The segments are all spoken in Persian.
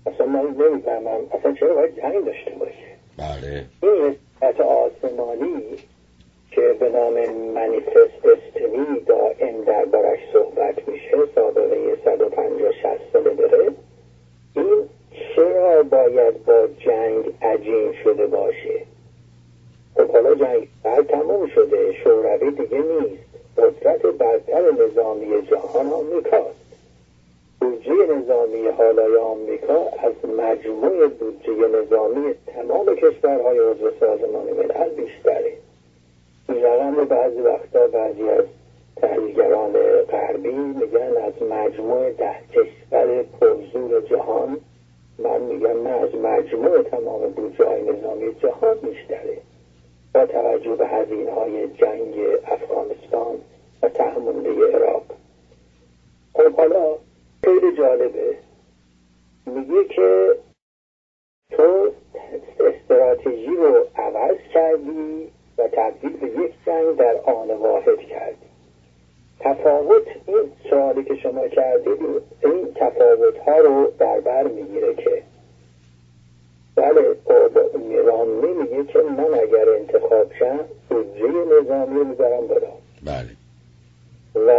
اصلا من نمیفهمم اصلا چرا باید جنگ داشته باشه. بله. این رسالت آسمانی که به نام منیفست دستینی دائم دربارش صحبت میشه، سابقه 150-60 ساله داره، این چرا باید با جنگ عجین شده باشه؟ خب حالا جنگ تموم شده، شوروی دیگه نیست، قدرت برتر نظامی جهان آمریکاست. بودجه نظامی حالای آمریکا از مجموع بودجه نظامی تمام کشورهای عضو سازمان ملل بیشتره. این رقم رو بعضی وقتا بعضی از تحلیلگران غربی میگن از مجموع 10 کشور پرزور جهان، من میگم نه، از مجموع تمام بودجه های نظامی جهان بیشتره، با توجه به هزینه های جنگ افغانستان و تحمله عراق. خب حالا خیلی جالبه، میگه که تو استراتژی رو عوض کردی و تبدیل به یک جنگ در آن واحد کردی. تفاوت، این سوالی که شما کردید این تفاوت ها رو در بر میگیره که بله، رامنی میگه که من اگر انتخاب شم بودجه نظامی رو میبرم بالا. بله. و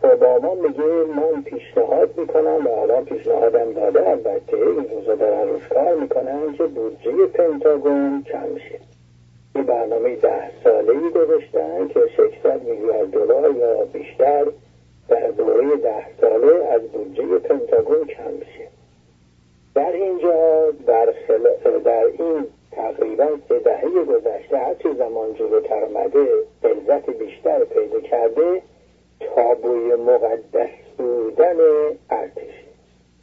اوباما میگه من پیشنهاد میکنم و الان پیشنهادم داده، البته این روزا دارن روش کار میکنن که بودجه پنتاگون کم شه. یه برنامه 10 ساله‌ای گذاشتن که 600 میلیارد دلار یا بیشتر در دوره 10 ساله از بودجه پنتاگون کم شه. در اینجا در این تقریبا 3 دهه گذشته هرچی زمان جلوتر اومده غلظت بیشتر پیدا کرده تابوی مقدس بودن ارتش.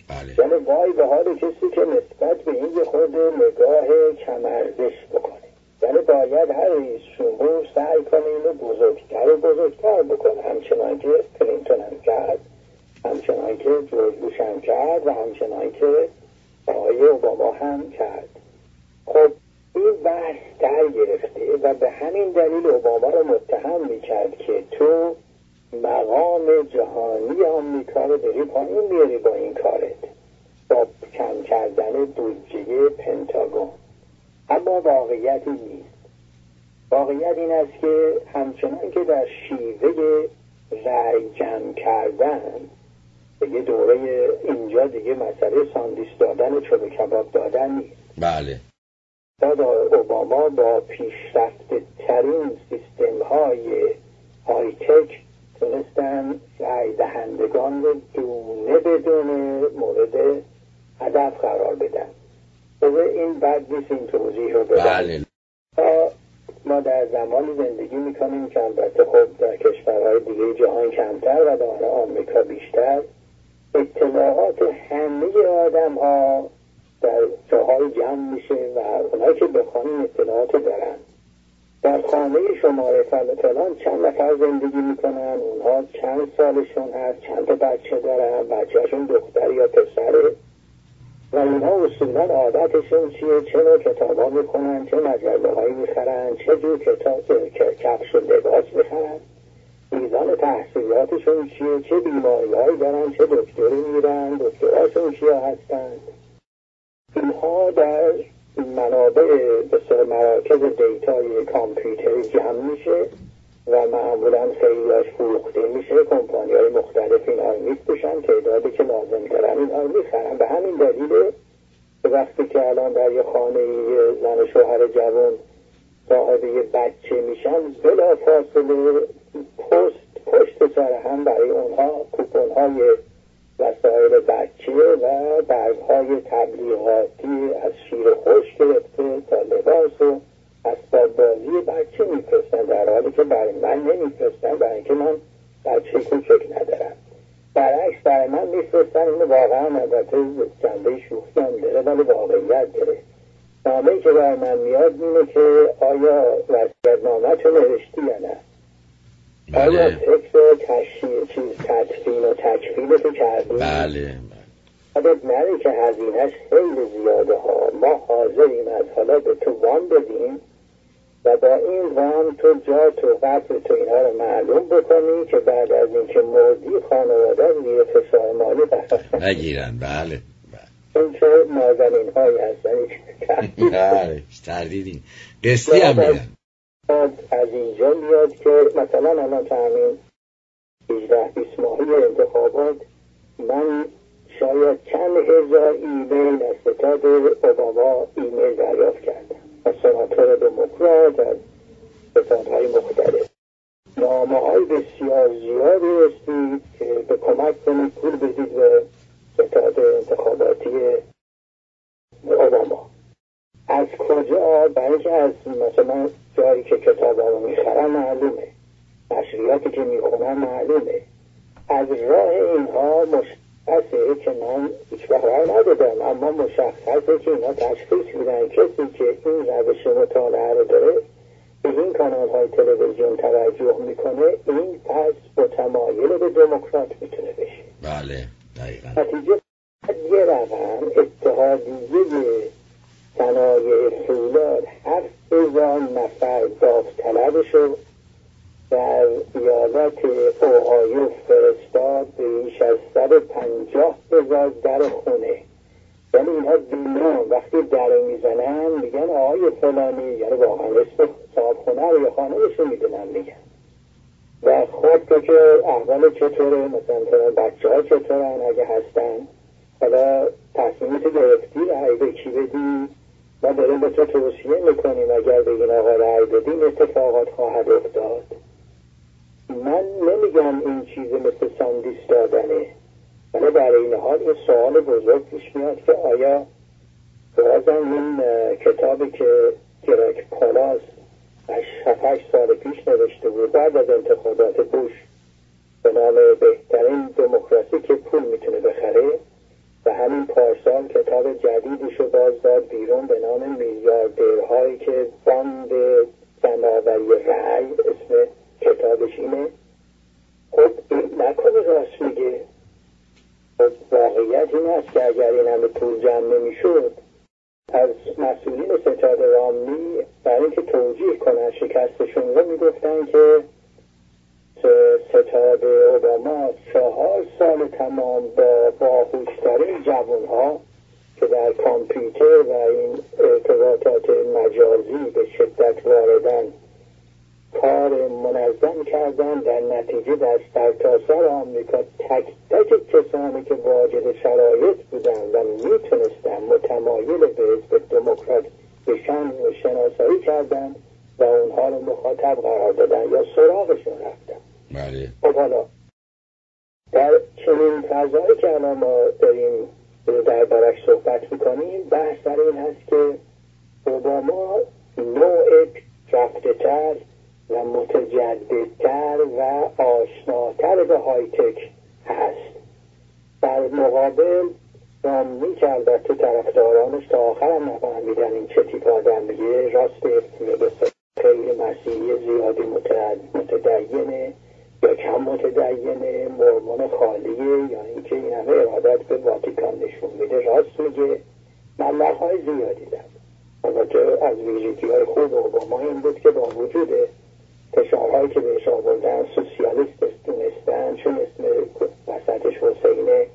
بله. یعنی وای به حال کسی که نسبت به این یه خود نگاه کمارزش بکنه. یعنی باید هر رئیس جمهور سعی کنه اینو بزرگتر و بزرگتر بکنه، همچنان که کلینتون هم کرد، همچنان که جورج بوش هم کرد و همچنان که آقای اوباما هم کرد. خب این بحث در گرفته و به همین دلیل اوباما رو متهم میکرد که تو مقام جهانی آمریکا رو داری پایین میاری با این کارت، با کم کردن بودجه پنتاگون. اما واقعیتی نیست. واقعیت این است که همچنان که در شیوه رأی جمع کردن دیگه دوره اینجا دیگه مسئله ساندویچ دادن و چلو کباب دادن نیست. بله. اوباما با پیشرفته ترین سیستم های های تک تونستن رأی دهندگان رو دونه بدونه مورد هدف قرار بدن. این بد نیست این توضیح رو بدن. بله. ما در زمانی زندگی میکنیم که البته خب در کشورهای دیگه جهان کمتر و در آمریکا بیشتر اطلاعات همه آدم ها در جاهای جمع میشه و اونایی که بخوان این اطلاعات دارن. در خانه شماره فلان چند نفر زندگی میکنن، اونها چند سالشون هست، چند تا بچه دارن، بچهشون دختر یا پسره و اونها اصولا عادتشون چیه، چه نوع کتاب ها میکنن، چه مجله هایی میخرن، چه جور کفش و لباس میخرن، میزان تحصیلاتشون چیه، چه بیماری هایی دارن، چه دکتری میرن، دکتراشون چیه هستن. اینها در منابع بسیار مراکز دیتای کامپیوتری جمع میشه و معمولا خیلیاش فروخته میشه. کمپانی های مختلف اینا رو میفروشن، تعدادی که لازم دارن اینا رو میخرن. به همین دلیل وقتی که الان در یه خانه زن و شوهر جوان صاحب یه بچه میشن، بلا فاصله پشت سر هم برای اونها کوپن های وسایل بچه و برگ‌های تبلیغاتی از شیر خوش گرفته تا لباس و اسباب بازی بچه میفرستن، در حالی که برای من نمیفرستن، برای اینکه من بچه کوچک ندارم. برعکس برای من میفرستن. اینو واقعا البته جنبه شوخی هم داره ولی واقعیت داره. نامه‌ای که برای من میاد اینه که آیا وصیت‌نامه‌تو نوشتی یا نه؟ آیا فکر تدفین و تکفینتو کردی؟ بله. حالت نره که هزینهش خیلی زیاده ها. ما حاضریم از حالا به تو وام بدیم و با این وام تو جات و قدر تو اینها رو معلوم بکنی که بعد از اینکه مردی خانواده زیر فشار مالی قرار نگیرن. بله. این چه نازنین هایی هستن تردیدین قسطی هم میدن. از اینجا میاد که مثلا الان تا همین 18-20 ماهی انتخابات من شاید چند هزار ایمیل از ستاد اوباما ایمیل دریافت کردم، از سناتور دموکرات، از ستادهای مختلف. نامه های بسیار زیادی رسید که به کمک کنید پول بدید به ستاد انتخاباتی اوباما. از کجا؟ برای اینکه از مثلا جایی که کتابامو میخرم معلومه، نشریاتی که میخونم معلومه. از راه اینها مشخصه که من هیچ وقت راه ندادم، اما مشخصه که اینا تشخیص میدن کسی که این روش مطالعه رو داره به این کانال های تلویزیون توجه میکنه، این پس متمایل به دموکرات میتونه بشه. بله دقیقا. نتیجه یه رقم اتحادیه صنایع فولاد 7,000 نفر داوطلب شد در ایالت اوهایو فرستاد به بیش از 150,000 در خونه. یعنی اینها بینا وقتی در میزنن میگن آقای فلانی، یعنی واقعا اسم صاحب خونه رو یا خانه‌شو میدونن میگن. و خود تو که احوال چطوره، مثلا بچه ها چطورن اگه هستن، حالا تصمیمت گرفتی رأی به کی بدی، ما داریم به تو توصیه میکنیم اگر به این آقا رأی بدیم اتفاقات خواهد افتاد. من نمیگم این چیز مثل ساندیس دادنه، ولی در این حال یه سوال بزرگ پیش میاد که آیا بازم این کتابی که گراک پالاس 7-8 سال پیش نوشته بود بعد از انتخابات بوش به نام بهترین دموکراسی که پول میتونه بخره، و همین پارسال کتاب جدیدیشو باز داد بیرون به نام میلیاردرهایی که باند جمع‌آوری رأی، اسم کتابش اینه. خب این نکنه راست میگه. خب واقعیت این است که اگر این همه پول جمع نمیشد، از مسئولین ستاد رامنی برای اینکه توجیه کنن شکستشون رو میگفتن که ستاد اوباما 4 سال تمام با باهوشترین جوانها که در کامپیوتر و این ارتباطات مجازی به شدت واردن کار منظم کردن، در نتیجه در سرتاسر آمریکا تک تک کسانی که واجد شرایط بودن و میتونستن متمایل به حزب دموکرات بشن و شناسایی کردن و اونها رو مخاطب قرار دادن یا سراغشون رفتن. بله. خب حالا در چنین فضایی که الان ما داریم در بارش صحبت میکنیم، بحث در این هست که اوباما نوع پیشرفته‌تر و متجددتر و آشناتر به های تک هست. در مقابل رامنی که البته طرفدارانش تا آخر هم نفهمیدن این چه تیپ آدمیه، راست به خیلی مسیحی زیادی متدینه یا کم متدینه، مرمون خالیه، یا اینکه این همه ارادت به واتیکان نشون میده، راست میگه. مبلغ‌های زیادی داد. البته از ویژگی‌های خوب اوباما این بود که با وجود فشارهایی که بهش آوردن سوسیالیست دونستن، چون اسم وسطش حسینه،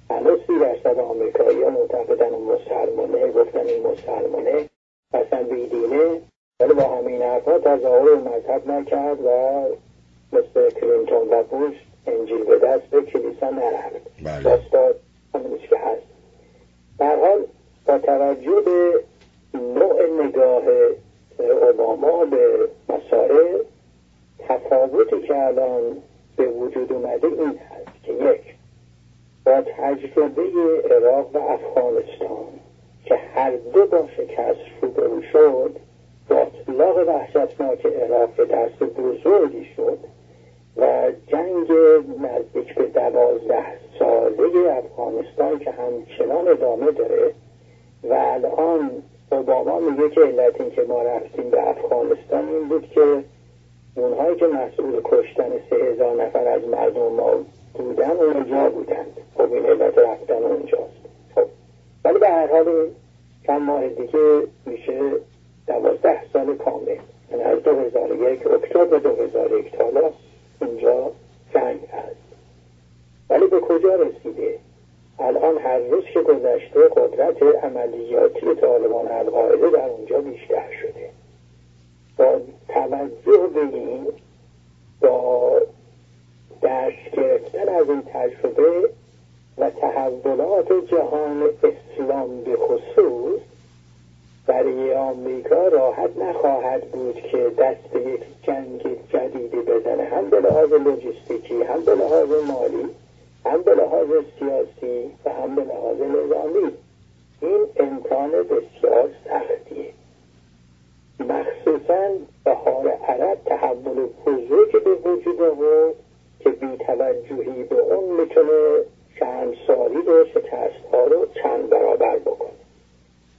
هنوز 30% آمریکایی‌ها معتقدن اون مسلمانه، گفتن این مسلمانه اصلا بیدینه، ولی با همین حرفا تظاهر مذهب نکرد و مثل کلینتون و بوش انجیل به دست به کلیسا نرفت. داستان همونیش که هست. در حال با توجه به نوع نگاه اوباما به مسائل، تفاوتی که الان به وجود اومده این هست که یک، با تجربه عراق و افغانستان که هر دو با شکست روبرو شد، با اطلاق وحشتناک عراق که دست بزرگی شد و جنگ نزدیک به 12 ساله افغانستان که همچنان ادامه داره، و الان اوباما میگه که علت این که ما رفتیم به افغانستان این بود که اونهایی که مسئول کشتن 3,000 نفر از مردم ما بودن اونجا بودند. خب این علت رفتن اونجاست. خب ولی به هر حال چند ماه دیگه میشه 12 سال کامل، یعنی از 2001 اکتبر 2001 تا حالا اینجا جنگ هست. ولی به کجا رسیده؟ الان هر روز که گذشته قدرت عملیاتی طالبان القاعده در اونجا بیشتر شده. با توجه به این، با درس گرفتن از این تجربه و تحولات جهان اسلام به خصوص، برای آمریکا راحت نخواهد بود که دست به یک جنگ جدیدی بزنه، هم به لحاظ لوجستیکی، هم به لحاظ مالی، هم به لحاظ سیاسی و هم به لحاظ نظامی. این امکان بسیار سختیه. مخصوصا بهار عرب تحول بزرگی به وجود آورد که بی توجهی به اون میتونه شرمساری رو، شکست‌ها رو چند برابر بکنه.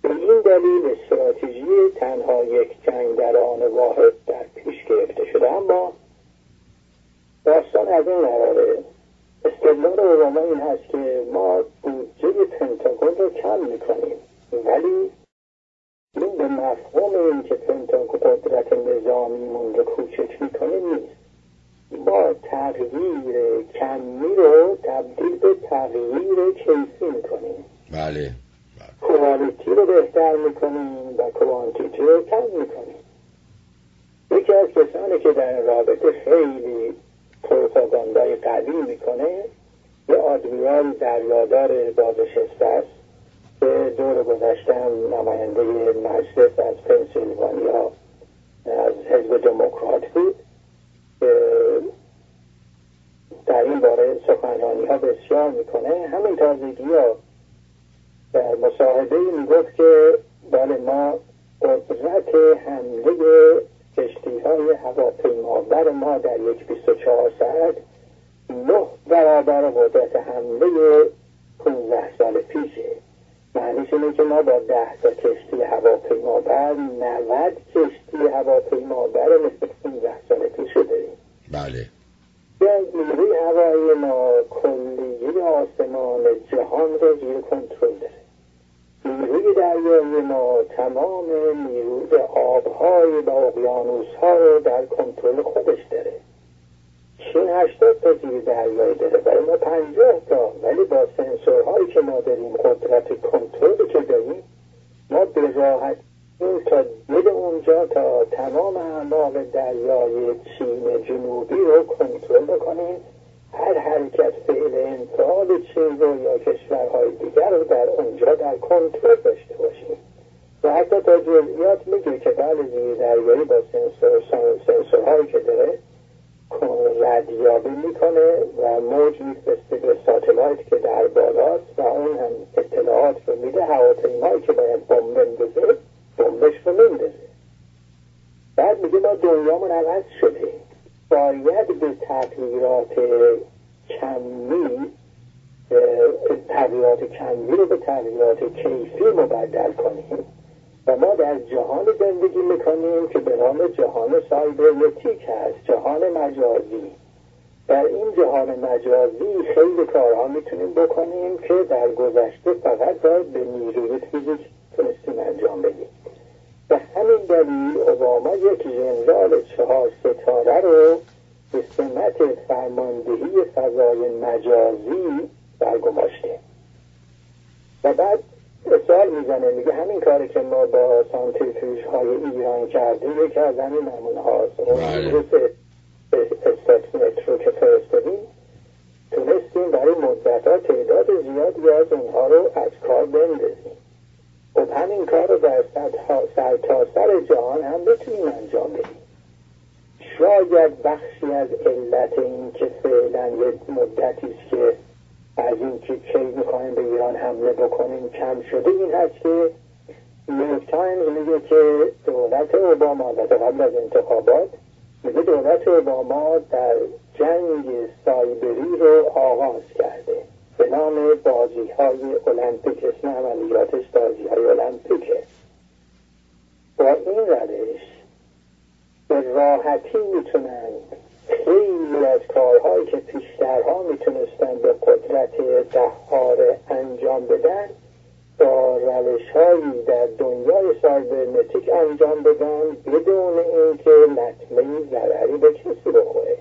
به این دلیل استراتژی تنها یک جنگ در آن واحد در پیش گرفته شده. اما داستان از این قراره. استدلال اوباما این هست که ما بودجه پنتاگون رو کم میکنیم، ولی این به مفهوم این که پنتاگون قدرت نظامیمون رو کوچک میکنه نیست. ما تغییر کمی رو تبدیل به تغییر کیفی میکنیم. بله. کوالیتی رو بهتر میکنیم و کوانتیتی رو کم میکنیم. یکی از کسانی که در رابطه خیلی پروپاگاندای قوی میکنه یه آدمیرال دریادار بازنشسته است که دور گذشتم نماینده مجلس از پنسیلوانیا از حزب دموکرات بود. در این باره سخنرانی ها بسیار میکنه. همین تازگی ها در مصاحبه میگفت که بله ما قدرت حمله کشتی های هواپیمابر ما در یک 24 ساعت 9 برابر قدرت حمله 15 سال پیشه. معنیش اینه که ما با 10 تا کشتی هواپیمابر 90 کشتی هواپیمابر مثل 15 سال پیش داریم. بله. نیروی هوایی ما کلیه آسمان جهان را زیر کنترل داره. نیروی دریایی ما تمام نیروی آبهای و اقیانوس‌ها رو در کنترل خودش داره. چین 80 تا زیر دریایی داره، برای ما 50 تا، ولی با سنسورهایی که ما داریم، قدرت کنترلی که داریم، ما به راحت این تا دل اونجا تا تمام اعماق دریای چین جنوبی رو کنترل بکنیم. هر حرکت فعل انفعال چین رو یا کشورهای دیگر رو در اونجا در کنترل داشته باشیم. و حتی تا جزئیات میگه که بله زیر دریایی با سنسورهایی که داره ردیابی میکنه و موج میفرسته به ساتلایت که در بالاست و اون هم اطلاعات رو میده. هواپیمایی که باید بمب بندازه بمبش رو میندازه. بعد میگه ما دنیامون عوض شده، باید به تغییرات کمی رو به تغییرات کیفی مبدل کنیم و ما در جهان زندگی میکنیم که به نام جهان سایبرنتیک هست، جهان مجازی. در این جهان مجازی خیلی کارها میتونیم بکنیم که در گذشته فقط باید به نیروی فیزیک تونستیم انجام بدیم. به همین دلیل اوباما یک ژنرال 4 ستاره رو به سمت فرماندهی فضای مجازی برگماشته. و بعد سوال میزنه، میگه همین کاری که ما با سانتریفیوژ های ایران کردیم یکی از همین نمونه هاست. استاتمت رو که فرستادیم تونستیم برای مدت ها تعداد زیادی از اونها رو از کار بندازیم. خب همین کار رو در سرتاسر جهان هم بتونیم انجام بدیم. شاید بخشی از علت این که فعلا یک مدتی است که از این که کی میخوایم به ایران حمله بکنیم کم شده این هست که نیویورک تایمز میگه که دولت اوباما قبل از انتخابات میگه دولت اوباما در جنگ سایبری رو آغاز کرده به نام بازی های المپیک. اسم عملیاتش بازی های المپیکه. با این روش به راحتی میتونن خیلی از کارهایی که پیشترها میتونستن به قدرت دهاره انجام بدن با روش‌هایی در دنیای سایبرنتیک انجام بدن بدون اینکه لطمه ضرری به کسی بخوره.